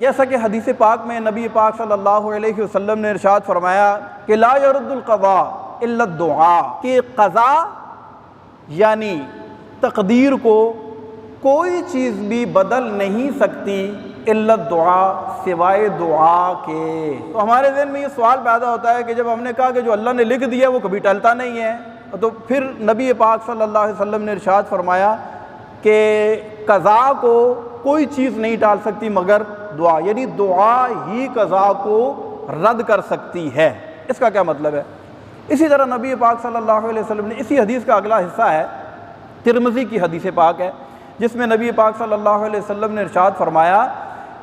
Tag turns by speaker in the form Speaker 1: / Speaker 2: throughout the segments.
Speaker 1: जैसा कि हदीस पाक में नबी पाक सल्लल्लाहु अलैहि वसल्लम ने इरशाद फरमाया कि ला यरुद्दुल क़ज़ा इल्ला दुआ, कि क़ज़ा यानी तकदीर को कोई चीज़ भी बदल नहीं सकती इल्ला दुआ, सिवाय दुआ के। तो हमारे ज़हन में ये सवाल पैदा होता है कि जब हमने कहा कि जो अल्लाह ने लिख दिया वो कभी टलता नहीं है, तो फिर नबी पाक सल्लल्लाहु अलैहि वसल्लम ने इरशाद फरमाया कि क़ज़ा को कोई चीज़ नहीं टाल सकती मगर दुआ, यानी दुआ ही क़ज़ा को रद्द कर सकती है। इसका क्या मतलब है? इसी तरह नबी पाक सल्लल्लाहु अलैहि वसल्लम ने, इसी हदीस का अगला हिस्सा है, तिरमिज़ी की हदीस पाक है, जिसमें नबी पाक सल्लल्लाहु अलैहि वसल्लम ने इरशाद फरमाया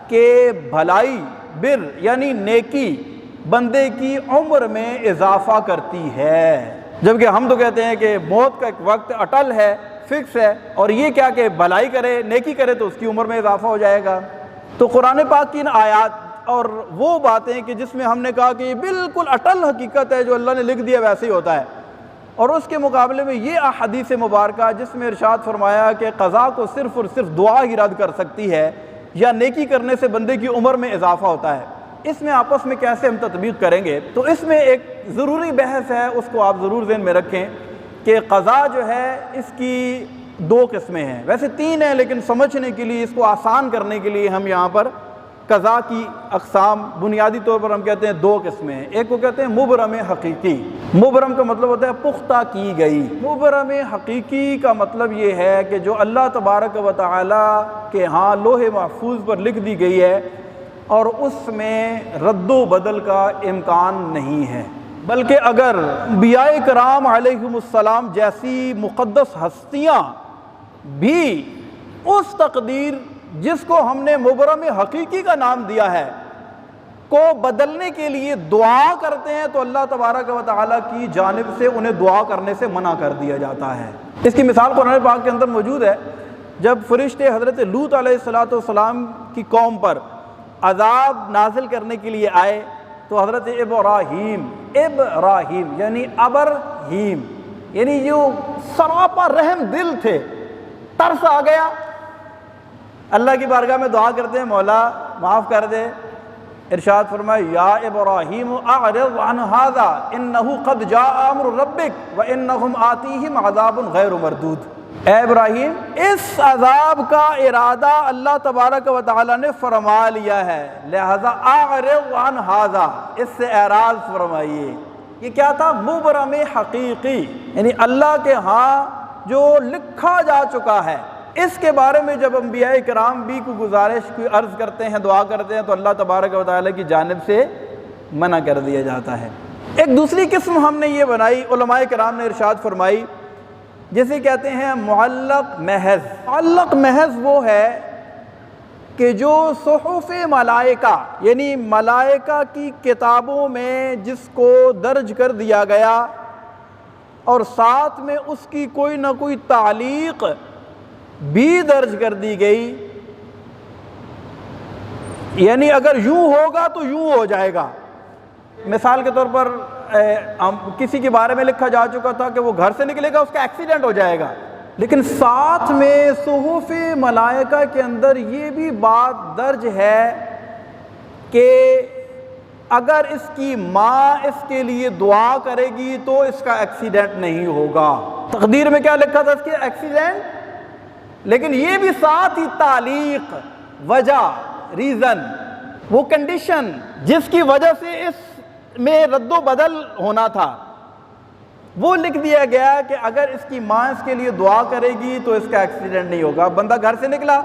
Speaker 1: कि भलाई बिर यानी नेकी बंदे की उम्र में इजाफ़ा करती है। जबकि हम तो कहते हैं कि मौत का एक वक्त अटल है, फिक्स है, और ये क्या कि भलाई करे नेकी करे तो उसकी उम्र में इजाफ़ा हो जाएगा। तो कुरान पाक की इन आयात और वो बातें कि जिसमें हमने कहा कि ये बिल्कुल अटल हकीकत है, जो अल्लाह ने लिख दिया वैसे ही होता है, और उसके मुकाबले में ये अहादीस मुबारका जिसमें इरशाद फरमाया कि क़ज़ा को सिर्फ़ और सिर्फ दुआ ही रद्द कर सकती है या नेकी करने से बंदे की उम्र में इजाफ़ा होता है, इसमें आपस में कैसे हम तत्बीक करेंगे? तो इसमें एक ज़रूरी बहस है, उसको आप ज़रूर ज़हन में रखें कि क़ज़ा जो है इसकी दो किस्में हैं, वैसे तीन हैं, लेकिन समझने के लिए, इसको आसान करने के लिए हम यहाँ पर क़ज़ा की अक़साम बुनियादी तौर पर हम कहते हैं दो किस्में हैं। एक को कहते हैं मुबरम हकीकी। मुबरम का मतलब होता है पुख्ता की गई। मुबरम हकीकी का मतलब ये है कि जो अल्लाह तबारक व तआला के यहाँ लोहे महफूज पर लिख दी गई है और उसमें रद्दो बदल का इम्कान नहीं है, बल्कि अगर अंबियाए कराम अलैहिमुस्सलाम जैसी मुक़द्दस हस्तियाँ भी उस तकदीर जिसको हमने मुबरम हकीकी का नाम दिया है को बदलने के लिए दुआ करते हैं, तो अल्लाह तबारक व तआला की जानिब से उन्हें दुआ करने से मना कर दिया जाता है। इसकी मिसाल कुरान पाक के अंदर मौजूद है। जब फरिश्ते हज़रत लूत अलैहिस्सलाम की कौम पर अज़ाब नाजिल करने के लिए आए, तो हज़रत इब्राहीम यानी अबरहीम यानी जो सरापा रहम दिल थे, तरस आ गया, अल्लाह की बारगाह में दुआ करते हैं, मौला माफ़ कर दे। इरशाद फरमाया या इब्राहीम अअरिज़ अन हाज़ा इन्नहु क़द जाअ अम्रु रब्बिक व इन्नहुम आतीहिम अज़ाबुन गैरु मरदूद। ए इब्राहीम, इस अज़ाब का इरादा अल्लाह तबारक व तआला ने फरमा लिया है, लिहाजा अअरिज़ अन हाज़ा, इससे एराज़ फरमाइए। ये क्या था? मुबरम हकीकी, यानी अल्लाह के यहाँ जो लिखा जा चुका है, इसके बारे में जब अंबियाए किराम भी कोई गुजारिश, कोई अर्ज़ करते हैं, दुआ करते हैं, तो अल्लाह तबारक व तआला की जानिब से मना कर दिया जाता है। एक दूसरी किस्म हमने ये बनाई, उलमाए किराम ने इरशाद फरमाई, जिसे कहते हैं मुअल्लक़ महज़। मुअल्लक़ महज़ वो है कि जो सुहुफ़े मलाइका यानी मलाइका की किताबों में जिसको दर्ज कर दिया गया और साथ में उसकी कोई ना कोई तालीक़ भी दर्ज कर दी गई, यानी अगर यूं होगा तो यूं हो जाएगा। मिसाल के तौर पर किसी के बारे में लिखा जा चुका था कि वो घर से निकलेगा, उसका एक्सीडेंट हो जाएगा, लेकिन साथ में सुहुफ़े मलाइका के अंदर ये भी बात दर्ज है कि अगर इसकी माँ इसके लिए दुआ करेगी तो इसका एक्सीडेंट नहीं होगा। तकदीर में क्या लिखा था? इसके एक्सीडेंट, लेकिन ये भी साथ ही तालीक़, वजह, रीज़न, वो कंडीशन जिसकी वजह से इसमें रद्दो बदल होना था, वो लिख दिया गया कि अगर इसकी माँ इसके लिए दुआ करेगी तो इसका एक्सीडेंट नहीं होगा। बंदा घर से निकला,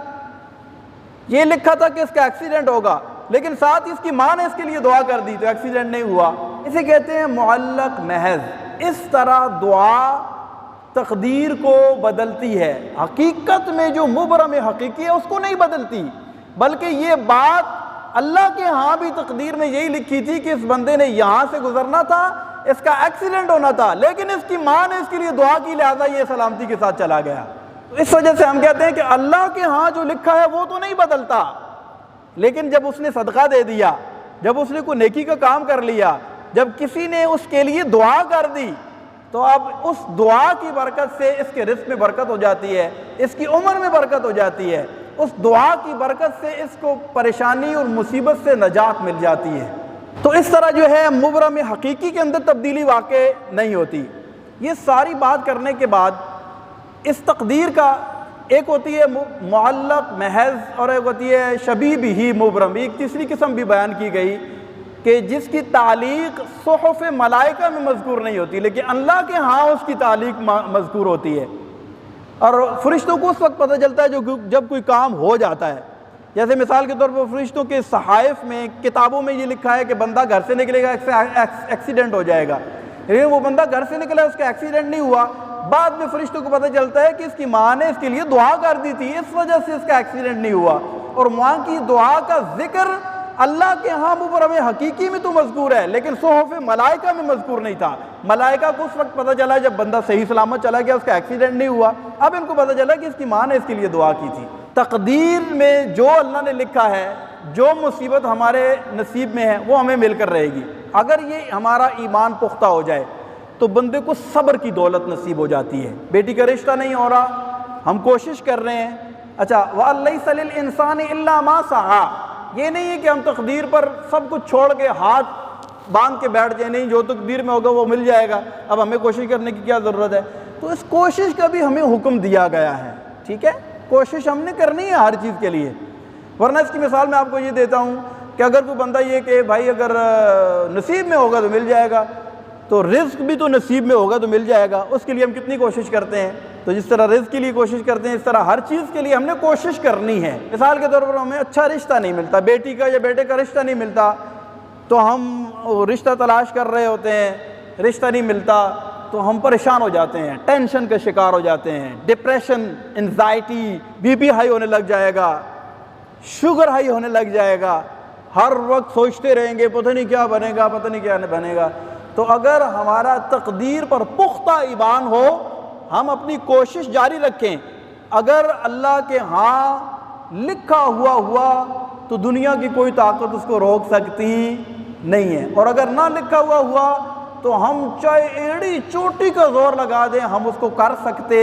Speaker 1: ये लिखा था कि इसका एक्सीडेंट होगा, लेकिन साथ ही इसकी माँ ने इसके लिए दुआ कर दी तो एक्सीडेंट नहीं हुआ। इसे कहते हैं मुअल्लक़ महज़। इस तरह दुआ तकदीर को बदलती है, हकीकत में जो मुबरम हकीकी है उसको नहीं बदलती, बल्कि ये बात अल्लाह के यहाँ भी तकदीर में यही लिखी थी कि इस बंदे ने यहाँ से गुजरना था, इसका एक्सीडेंट होना था, लेकिन इसकी माँ ने इसके लिए दुआ की, लिहाजा ये सलामती के साथ चला गया। तो इस वजह से हम कहते हैं कि अल्लाह के यहाँ जो लिखा है वो तो नहीं बदलता, लेकिन जब उसने सदका दे दिया, जब उसने कोई नेकी का काम कर लिया, जब किसी ने उसके लिए दुआ कर दी, तो अब उस दुआ की बरकत से इसके रिज़्क़ में बरकत हो जाती है, इसकी उम्र में बरकत हो जाती है, उस दुआ की बरकत से इसको परेशानी और मुसीबत से नजात मिल जाती है। तो इस तरह जो है मुबरम हकीकी के अंदर तब्दीली वाक़ई नहीं होती। ये सारी बात करने के बाद इस तकदीर का एक होती है मुअल्लक़ महज़ और एक होती है शबीह बिही मुबरम। एक तीसरी किस्म भी बयान की गई कि जिसकी तालीक़ सुहफ़ मलाइका में मज़कूर नहीं होती, लेकिन अल्लाह के यहाँ उसकी तालीक़ मज़कूर होती है। और फ़रिश्तों को उस वक्त पता चलता है जब कोई काम हो जाता है। जैसे मिसाल के तौर पर फ़रिश्तों के सहाइफ़ में, किताबों में ये लिखा है कि बंदा घर से निकलेगा, एक्सीडेंट हो जाएगा, लेकिन वो बंदा घर से निकला, उसका एक्सीडेंट नहीं हुआ। बाद में फ़रिश्तों को पता चलता है कि इसकी माँ ने इसके लिए दुआ कर दी थी, इस वजह से इसका एक्सीडेंट नहीं हुआ। और माँ की दुआ का जिक्र अल्लाह के यहाँ मुबरम हकीकी में तो मज़कूर है, लेकिन सुहफ़ मलाइका में मज़कूर नहीं था। मलाइका को उस वक्त पता चला जब बंदा सही सलामत चला गया, उसका एक्सीडेंट नहीं हुआ। अब इनको पता चला कि इसकी माँ ने इसके लिए दुआ की थी। तकदीर में जो अल्लाह ने लिखा है, जो मुसीबत हमारे नसीब में है, वो हमें मिलकर रहेगी। अगर ये हमारा ईमान पुख्ता हो जाए तो बंदे को सब्र की दौलत नसीब हो जाती है। बेटी का रिश्ता नहीं हो रहा, हम कोशिश कर रहे हैं, अच्छा वलैसा लिल इंसानी इल्ला मा सआ। ये नहीं है कि हम तकदीर पर सब कुछ छोड़ के हाथ बांध के बैठ जाए, नहीं, जो तकदीर में होगा वो मिल जाएगा, अब हमें कोशिश करने की क्या ज़रूरत है। तो इस कोशिश का भी हमें हुक्म दिया गया है, ठीक है, कोशिश हमने करनी है हर चीज़ के लिए। वरना इसकी मिसाल मैं आपको ये देता हूँ कि अगर कोई बंदा ये कि भाई अगर नसीब में होगा तो मिल जाएगा, तो रिज़्क भी तो नसीब में होगा तो मिल जाएगा, उसके लिए हम कितनी कोशिश करते हैं। तो जिस तरह रिज़्क के लिए कोशिश करते हैं, इस तरह हर चीज़ के लिए हमने कोशिश करनी है। मिसाल के तौर पर हमें अच्छा रिश्ता नहीं मिलता, बेटी का या बेटे का रिश्ता नहीं मिलता, तो हम रिश्ता तलाश कर रहे होते हैं, रिश्ता नहीं मिलता तो हम परेशान हो जाते हैं, टेंशन का शिकार हो जाते हैं, डिप्रेशन, एंजाइटी, बीपी हाई होने लग जाएगा, शुगर हाई होने लग जाएगा, हर वक्त सोचते रहेंगे पता नहीं क्या बनेगा, पता नहीं क्या बनेगा। तो अगर हमारा तकदीर पर पुख्ता ईमान हो, हम अपनी कोशिश जारी रखें, अगर अल्लाह के यहाँ लिखा हुआ तो दुनिया की कोई ताकत उसको रोक सकती नहीं है, और अगर ना लिखा हुआ तो हम चाहे एड़ी चोटी का जोर लगा दें, हम उसको कर सकते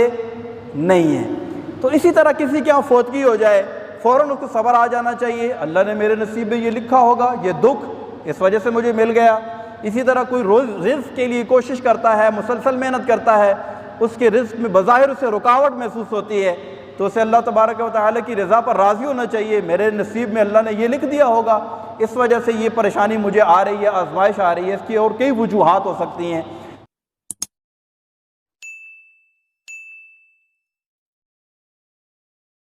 Speaker 1: नहीं हैं। तो इसी तरह किसी के यहाँ फौतगी हो जाए, फ़ौरन उसको सब्र आ जाना चाहिए, अल्लाह ने मेरे नसीब में ये लिखा होगा, ये दुख इस वजह से मुझे मिल गया। इसी तरह कोई रोज़ रिज़्क के लिए कोशिश करता है, मुसलसल मेहनत करता है, उसके रिज़्क में बज़ाहिर उसे रुकावट महसूस होती है, तो उसे अल्लाह तबारक व तआला की रज़ा पर राज़ी होना चाहिए। मेरे नसीब में अल्लाह ने ये लिख दिया होगा, इस वजह से ये परेशानी मुझे आ रही है, आजमाइश आ रही है, इसकी और कई वजूहात हो सकती हैं।